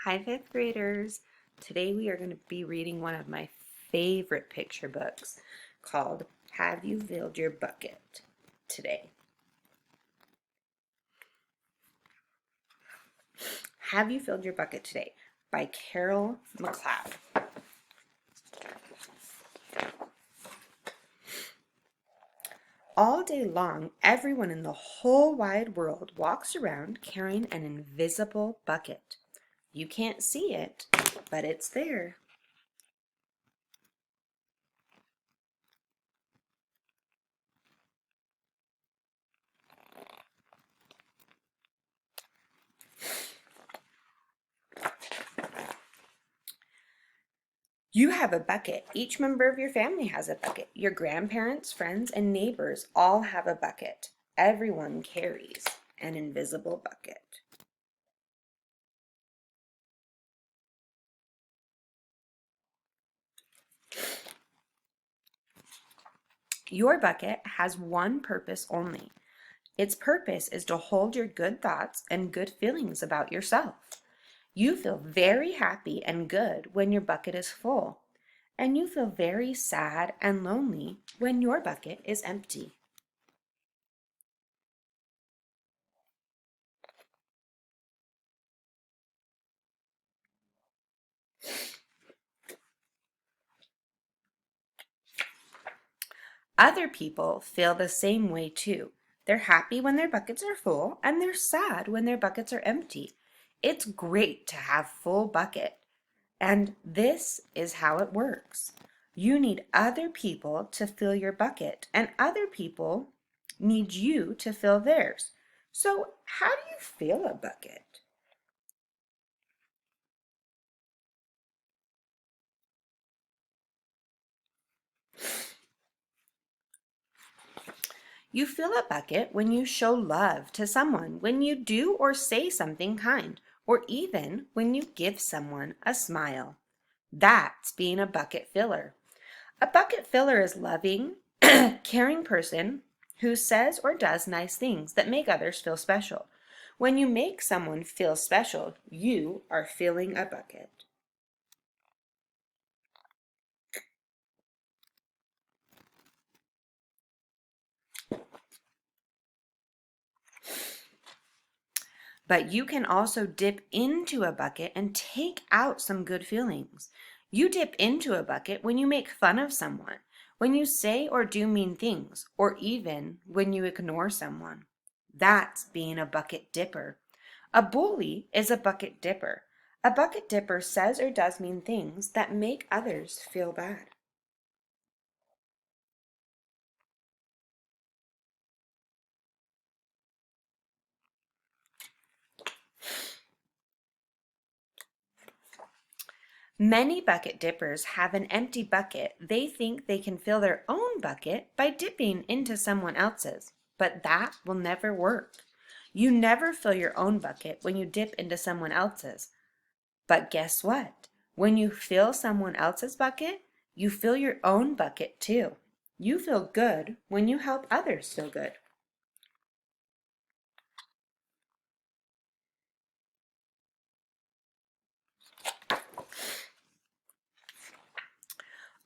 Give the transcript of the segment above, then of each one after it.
Hi, fifth graders. Today we are going to be reading one of my favorite picture books called Have You Filled Your Bucket Today? Have You Filled Your Bucket Today? By Carol McLeod. All day long, everyone in the whole wide world walks around carrying an invisible bucket. You can't see it, but it's there. You have a bucket. Each member of your family has a bucket. Your grandparents, friends, and neighbors all have a bucket. Everyone carries an invisible bucket. Your bucket has one purpose only. Its purpose is to hold your good thoughts and good feelings about yourself. You feel very happy and good when your bucket is full, and you feel very sad and lonely when your bucket is empty. Other people feel the same way too. They're happy when their buckets are full and they're sad when their buckets are empty. It's great to have full bucket. And this is how it works. You need other people to fill your bucket and other people need you to fill theirs. So how do you fill a bucket? You fill a bucket when you show love to someone, when you do or say something kind, or even when you give someone a smile. That's being a bucket filler. A bucket filler is loving, caring person who says or does nice things that make others feel special. When you make someone feel special, you are filling a bucket. But you can also dip into a bucket and take out some good feelings. You dip into a bucket when you make fun of someone, when you say or do mean things, or even when you ignore someone. That's being a bucket dipper. A bully is a bucket dipper. A bucket dipper says or does mean things that make others feel bad. Many bucket dippers have an empty bucket. They think they can fill their own bucket by dipping into someone else's, but that will never work. You never fill your own bucket when you dip into someone else's. But guess what? When you fill someone else's bucket, you fill your own bucket too. You feel good when you help others feel good.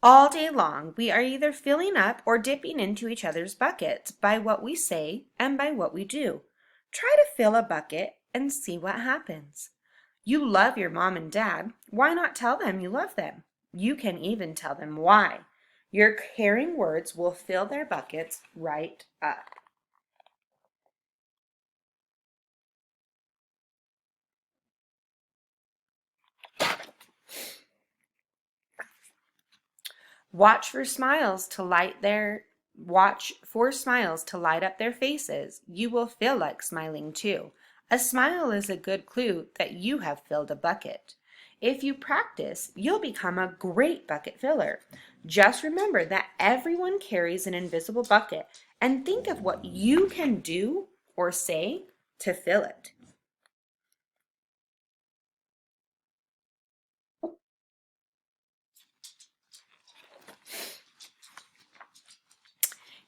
All day long, we are either filling up or dipping into each other's buckets by what we say and by what we do. Try to fill a bucket and see what happens. You love your mom and dad. Why not tell them you love them? You can even tell them why. Your caring words will fill their buckets right up. Watch for smiles to light their Watch for smiles to light up their faces. You will feel like smiling too. A smile is a good clue that you have filled a bucket. If you practice, you'll become a great bucket filler. Just remember that everyone carries an invisible bucket and think of what you can do or say to fill it.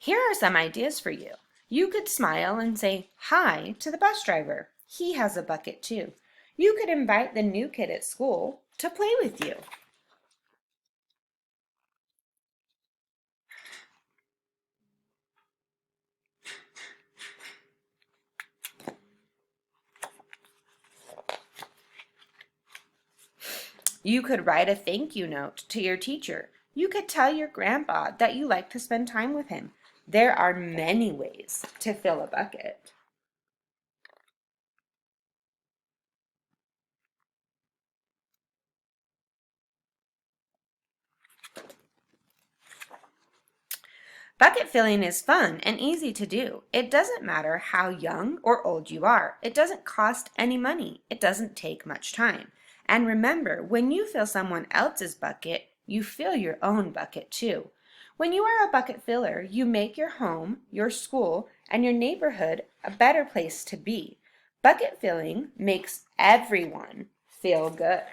Here are some ideas for you. You could smile and say hi to the bus driver. He has a bucket too. You could invite the new kid at school to play with you. You could write a thank you note to your teacher. You could tell your grandpa that you like to spend time with him. There are many ways to fill a bucket. Bucket filling is fun and easy to do. It doesn't matter how young or old you are. It doesn't cost any money. It doesn't take much time. And remember, when you fill someone else's bucket, you fill your own bucket too. When you are a bucket filler, you make your home, your school, and your neighborhood a better place to be. Bucket filling makes everyone feel good.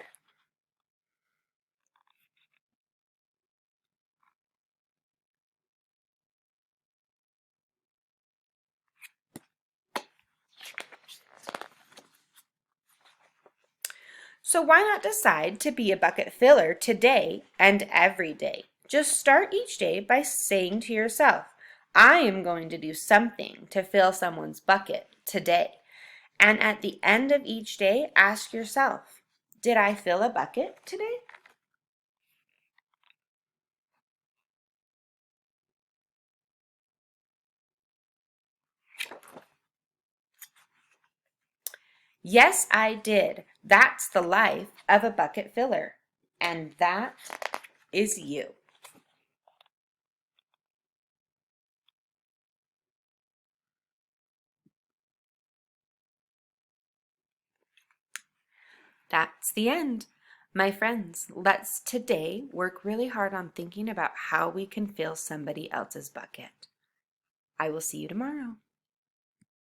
So why not decide to be a bucket filler today and every day? Just start each day by saying to yourself, I am going to do something to fill someone's bucket today. And at the end of each day, ask yourself, did I fill a bucket today? Yes, I did. That's the life of a bucket filler. And that is you. That's the end. My friends, let's today work really hard on thinking about how we can fill somebody else's bucket. I will see you tomorrow.